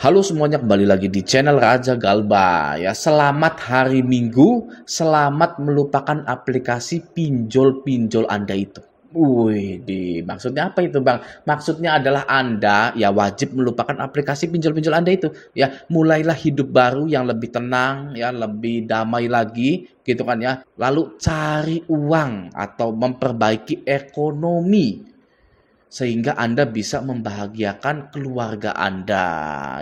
Halo semuanya, kembali lagi di channel Raja Galba ya. Selamat hari Minggu, selamat melupakan aplikasi pinjol-pinjol Anda itu. Maksudnya apa itu Bang? Maksudnya adalah Anda ya wajib melupakan aplikasi pinjol-pinjol Anda itu. Ya, mulailah hidup baru yang lebih tenang ya, lebih damai lagi gitu kan ya. Lalu cari uang atau memperbaiki ekonomi sehingga Anda bisa membahagiakan keluarga Anda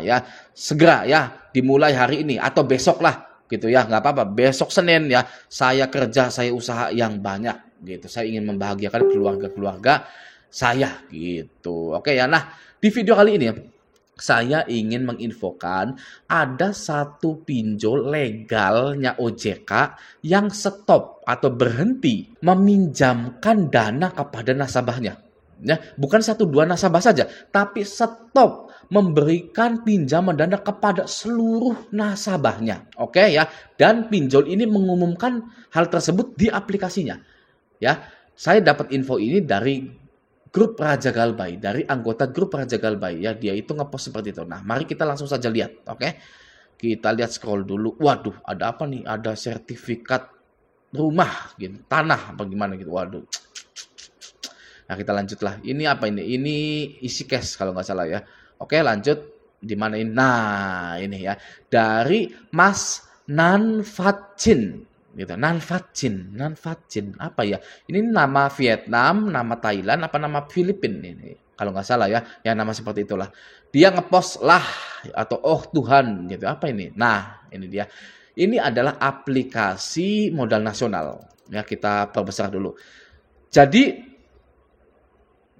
ya. Segera ya, dimulai hari ini atau besok lah gitu ya, nggak apa-apa. Besok Senin ya, saya kerja, saya usaha yang banyak gitu. Saya ingin membahagiakan keluarga-keluarga saya gitu. Oke ya, nah di video kali ini saya ingin menginfokan ada satu pinjol legalnya OJK yang stop atau berhenti meminjamkan dana kepada nasabahnya. Ya, bukan satu dua nasabah saja, tapi stop memberikan pinjaman dana kepada seluruh nasabahnya. Oke ya, dan pinjol ini mengumumkan hal tersebut di aplikasinya. Ya, saya dapat info ini dari grup Raja Galbay, dari anggota grup Raja Galbay ya, dia itu ngepost seperti itu. Nah, mari kita langsung saja lihat, oke? Kita lihat scroll dulu. Waduh, ada apa nih? Ada sertifikat rumah gitu, tanah apa gimana gitu. Waduh. Nah, kita lanjutlah. Ini apa ini? Ini isi cash kalau nggak salah ya. Oke, lanjut. Di mana ini? Nah, ini ya. Dari Mas Nanfatchin. Gitu. Nanfatchin. Apa ya? Ini nama Vietnam, nama Thailand, apa nama Filipina ini? Kalau nggak salah ya. Ya, nama seperti itulah. Dia ngepost lah atau oh Tuhan gitu. Apa ini? Nah, ini dia. Ini adalah aplikasi modal nasional. Ya, kita perbesar dulu. Jadi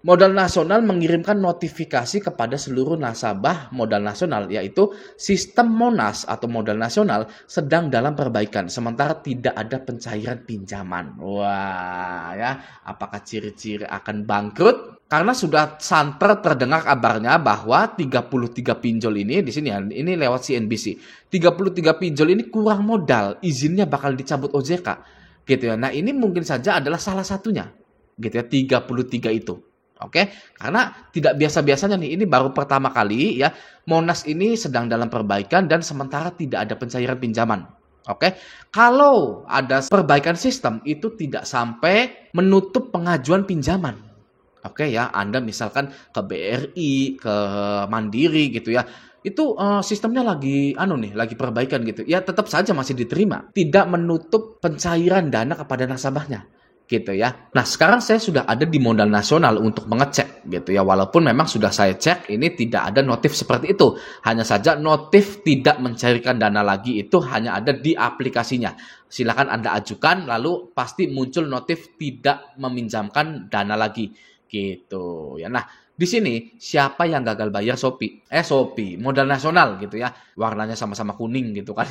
Modal Nasional mengirimkan notifikasi kepada seluruh nasabah modal nasional, yaitu sistem Monas atau modal nasional sedang dalam perbaikan, sementara tidak ada pencairan pinjaman. Wah, ya, apakah ciri-ciri akan bangkrut? Karena sudah santer terdengar kabarnya bahwa 33 pinjol ini di sini ya, ini lewat CNBC. 33 pinjol ini kurang modal, izinnya bakal dicabut OJK. Gitu ya. Nah, ini mungkin saja adalah salah satunya. Gitu ya, 33 itu. Oke, karena tidak biasa-biasanya nih, ini baru pertama kali ya, Monas ini sedang dalam perbaikan dan sementara tidak ada pencairan pinjaman. Oke, kalau ada perbaikan sistem itu tidak sampai menutup pengajuan pinjaman. Oke ya, Anda misalkan ke BRI, ke Mandiri gitu ya, itu sistemnya lagi perbaikan gitu. Ya tetap saja masih diterima, tidak menutup pencairan dana kepada nasabahnya gitu ya. Nah, sekarang saya sudah ada di modal nasional untuk mengecek gitu ya. Walaupun memang sudah saya cek ini tidak ada notif seperti itu. Hanya saja notif tidak mencairkan dana lagi itu hanya ada di aplikasinya. Silakan Anda ajukan lalu pasti muncul notif tidak meminjamkan dana lagi gitu ya. Nah, di sini siapa yang gagal bayar Shopee? Shopee, modal nasional gitu ya. Warnanya sama-sama kuning gitu kan.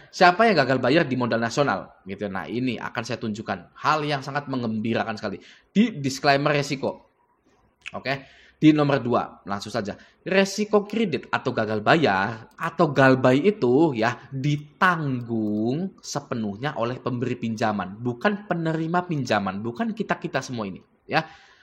Siapa yang gagal bayar di modal nasional gitu. Nah, ini akan saya tunjukkan hal yang sangat mengembirakan sekali di disclaimer resiko. Oke. Di nomor 2, langsung saja. Resiko kredit atau gagal bayar atau galbay itu ya ditanggung sepenuhnya oleh pemberi pinjaman, bukan penerima pinjaman, bukan kita-kita semua ini ya.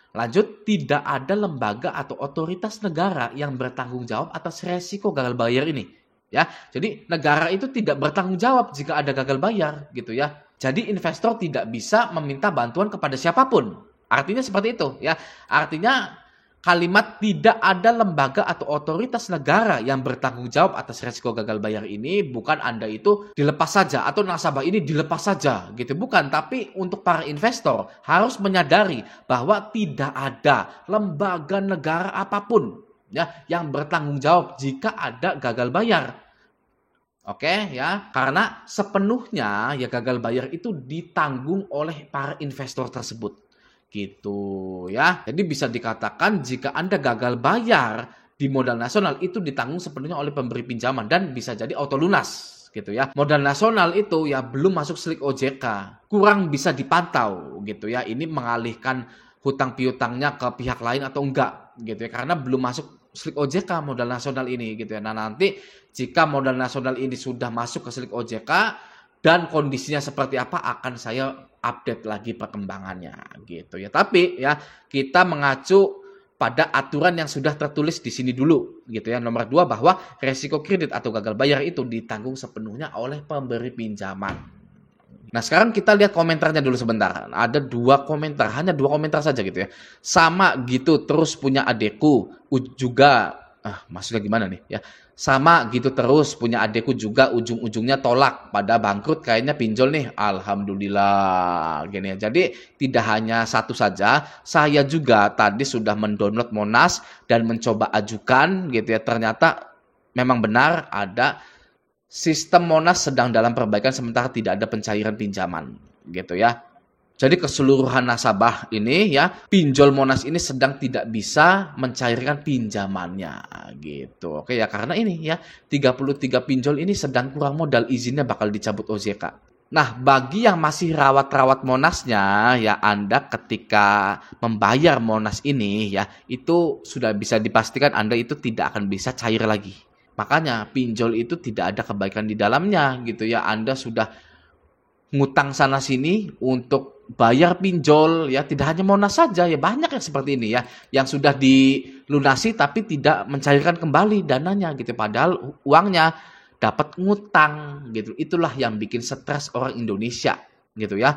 Lanjut, tidak ada lembaga atau otoritas negara yang bertanggung jawab atas resiko gagal bayar ini. Ya, jadi negara itu tidak bertanggung jawab jika ada gagal bayar gitu ya. Jadi investor tidak bisa meminta bantuan kepada siapapun. Artinya seperti itu ya. Artinya kalimat tidak ada lembaga atau otoritas negara yang bertanggung jawab atas resiko gagal bayar ini bukan Anda itu dilepas saja atau nasabah ini dilepas saja gitu, bukan, tapi untuk para investor harus menyadari bahwa tidak ada lembaga negara apapun ya yang bertanggung jawab jika ada gagal bayar. Oke ya, karena sepenuhnya ya gagal bayar itu ditanggung oleh para investor tersebut. Gitu ya. Jadi bisa dikatakan jika Anda gagal bayar di modal nasional itu ditanggung sepenuhnya oleh pemberi pinjaman dan bisa jadi auto lunas gitu ya. Modal nasional itu ya belum masuk slik OJK, kurang bisa dipantau gitu ya. Ini mengalihkan hutang piutangnya ke pihak lain atau enggak gitu ya, karena belum masuk slik OJK modal nasional ini gitu ya. Nah, nanti jika modal nasional ini sudah masuk ke slik OJK dan kondisinya seperti apa akan saya update lagi perkembangannya gitu ya. Tapi ya kita mengacu pada aturan yang sudah tertulis di sini dulu gitu ya. Nomor 2, bahwa resiko kredit atau gagal bayar itu ditanggung sepenuhnya oleh pemberi pinjaman. Nah, sekarang kita lihat komentarnya dulu sebentar. Ada 2 komentar, hanya 2 komentar saja gitu ya. Sama gitu terus punya adekku juga, maksudnya gimana nih ya? Sama gitu terus punya adekku juga, ujung-ujungnya tolak, pada bangkrut kayaknya pinjol nih. Alhamdulillah gini ya. Jadi tidak hanya satu saja, saya juga tadi sudah mendownload Monas dan mencoba ajukan gitu ya. Ternyata memang benar ada sistem Monas sedang dalam perbaikan sementara tidak ada pencairan pinjaman gitu ya. Jadi keseluruhan nasabah ini ya, pinjol Monas ini sedang tidak bisa mencairkan pinjamannya gitu. Oke ya, karena ini ya 33 pinjol ini sedang kurang modal, izinnya bakal dicabut OJK. Nah, bagi yang masih rawat-rawat Monasnya ya, Anda ketika membayar Monas ini ya, itu sudah bisa dipastikan Anda itu tidak akan bisa cair lagi. Makanya pinjol itu tidak ada kebaikan di dalamnya gitu ya. Anda sudah ngutang sana sini untuk bayar pinjol ya, tidak hanya Monas saja ya, banyak yang seperti ini ya, yang sudah dilunasi tapi tidak mencairkan kembali dananya gitu, padahal uangnya dapat ngutang gitu. Itulah yang bikin stres orang Indonesia gitu ya.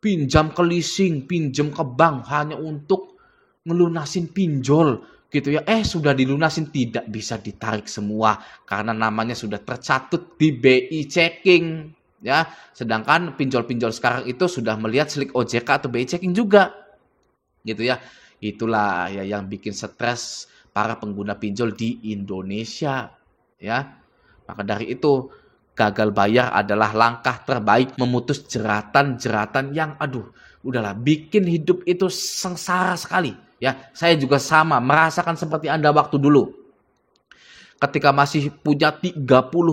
Pinjam ke leasing, pinjam ke bank hanya untuk ngelunasin pinjol gitu ya. Sudah dilunasin tidak bisa ditarik semua karena namanya sudah tercatut di BI checking ya. Sedangkan pinjol-pinjol sekarang itu sudah melihat slik OJK atau BI checking juga gitu ya. Itulah ya yang bikin stres para pengguna pinjol di Indonesia ya. Maka dari itu gagal bayar adalah langkah terbaik memutus jeratan-jeratan yang udahlah bikin hidup itu sengsara sekali. Ya, saya juga sama merasakan seperti Anda waktu dulu. Ketika masih punya 30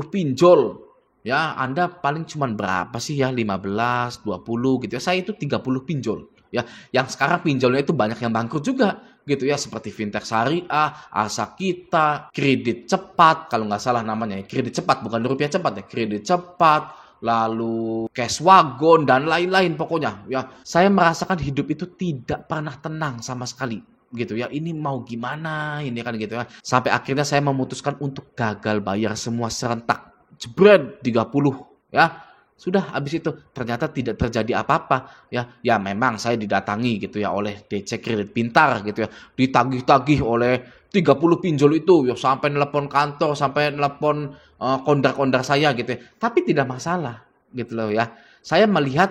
pinjol, ya Anda paling cuman berapa sih ya? 15, 20 gitu ya. Saya itu 30 pinjol. Ya, yang sekarang pinjolnya itu banyak yang bangkrut juga gitu ya, seperti Fintech Syariah, Asakita, Kredit Cepat, kalau nggak salah namanya, Kredit Cepat bukan rupiah cepat ya, Kredit Cepat, lalu Cashwagon dan lain-lain pokoknya ya. Saya merasakan hidup itu tidak pernah tenang sama sekali gitu ya. Ini mau gimana ini kan gitu ya. Sampai akhirnya saya memutuskan untuk gagal bayar semua serentak. Jebret 30 ya. Sudah habis itu ternyata tidak terjadi apa-apa ya. Ya memang saya didatangi gitu ya oleh DC Kredit Pintar gitu ya. Ditagih-tagih oleh 30 pinjol itu ya, sampai nelpon kantor, sampai nelpon kondar-kondar saya gitu ya. Tapi tidak masalah gitu loh ya. Saya melihat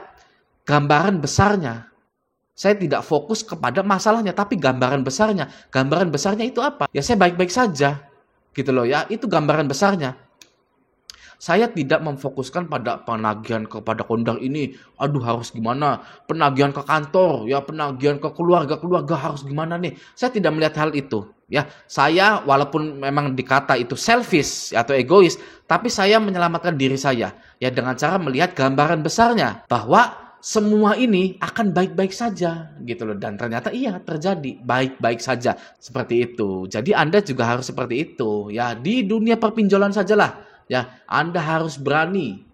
gambaran besarnya. Saya tidak fokus kepada masalahnya, tapi gambaran besarnya. Gambaran besarnya itu apa? Ya saya baik-baik saja gitu loh ya. Itu gambaran besarnya. Saya tidak memfokuskan pada penagihan kepada kondang ini, harus gimana, penagihan ke kantor, ya penagihan ke keluarga harus gimana nih. Saya tidak melihat hal itu. Ya, saya walaupun memang dikata itu selfish atau egois, tapi saya menyelamatkan diri saya ya dengan cara melihat gambaran besarnya bahwa semua ini akan baik-baik saja gitu loh, dan ternyata iya terjadi baik-baik saja seperti itu. Jadi Anda juga harus seperti itu ya, di dunia perpinjolan sajalah. Ya, Anda harus berani.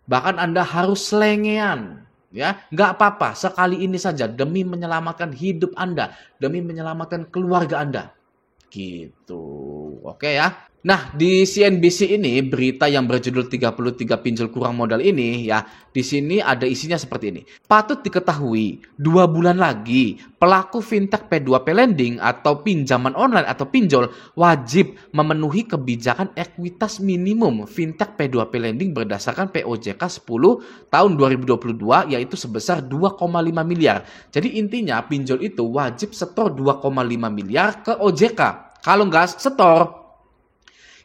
Bahkan Anda harus selengean. Ya, nggak apa-apa. Sekali ini saja demi menyelamatkan hidup Anda, demi menyelamatkan keluarga Anda. Gitu. Oke ya. Nah, di CNBC ini berita yang berjudul 33 pinjol kurang modal ini ya, di sini ada isinya seperti ini. Patut diketahui, 2 bulan lagi pelaku fintech P2P lending atau pinjaman online atau pinjol wajib memenuhi kebijakan ekuitas minimum fintech P2P lending berdasarkan POJK 10 tahun 2022 yaitu sebesar 2,5 miliar. Jadi intinya pinjol itu wajib setor 2,5 miliar ke OJK. Kalau nggak setor,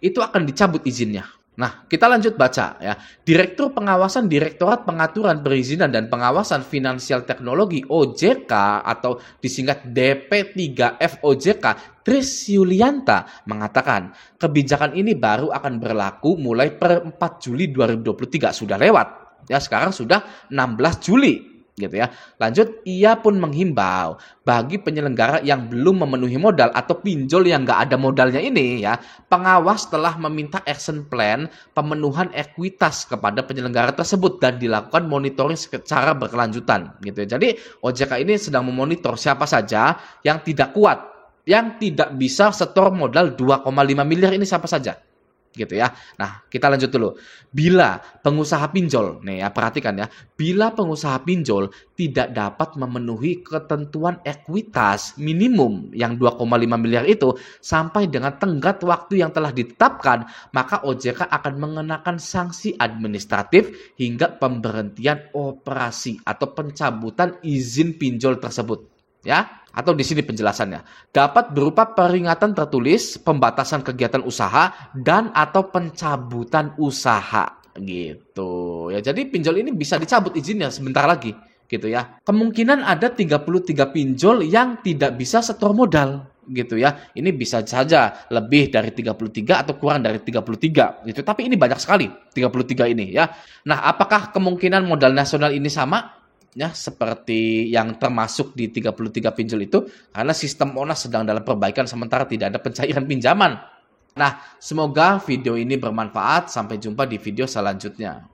itu akan dicabut izinnya. Nah, kita lanjut baca ya. Direktur Pengawasan Direktorat Pengaturan Perizinan dan Pengawasan Finansial Teknologi OJK atau disingkat DP3F OJK, Tris Yulianta mengatakan, kebijakan ini baru akan berlaku mulai per 4 Juli 2023. Sudah lewat. Ya, sekarang sudah 16 Juli gitu ya. Lanjut, ia pun menghimbau bagi penyelenggara yang belum memenuhi modal atau pinjol yang nggak ada modalnya ini ya, pengawas telah meminta action plan pemenuhan ekuitas kepada penyelenggara tersebut dan dilakukan monitoring secara berkelanjutan gitu ya. Jadi OJK ini sedang memonitor siapa saja yang tidak kuat, yang tidak bisa setor modal 2,5 miliar ini siapa saja gitu ya. Nah, kita lanjut dulu. Bila pengusaha pinjol, nih ya perhatikan ya, bila pengusaha pinjol tidak dapat memenuhi ketentuan ekuitas minimum yang 2,5 miliar itu sampai dengan tenggat waktu yang telah ditetapkan, maka OJK akan mengenakan sanksi administratif hingga pemberhentian operasi atau pencabutan izin pinjol tersebut. Ya, atau di sini penjelasannya dapat berupa peringatan tertulis, pembatasan kegiatan usaha dan atau pencabutan usaha gitu. Ya, jadi pinjol ini bisa dicabut izinnya sebentar lagi gitu ya. Kemungkinan ada 33 pinjol yang tidak bisa setor modal gitu ya. Ini bisa saja lebih dari 33 atau kurang dari 33 gitu. Tapi ini banyak sekali 33 ini ya. Nah, apakah kemungkinan modal nasional ini sama? Ya, seperti yang termasuk di 33 pinjol itu, karena sistem Monas sedang dalam perbaikan sementara tidak ada pencairan pinjaman. Nah, semoga video ini bermanfaat. Sampai jumpa di video selanjutnya.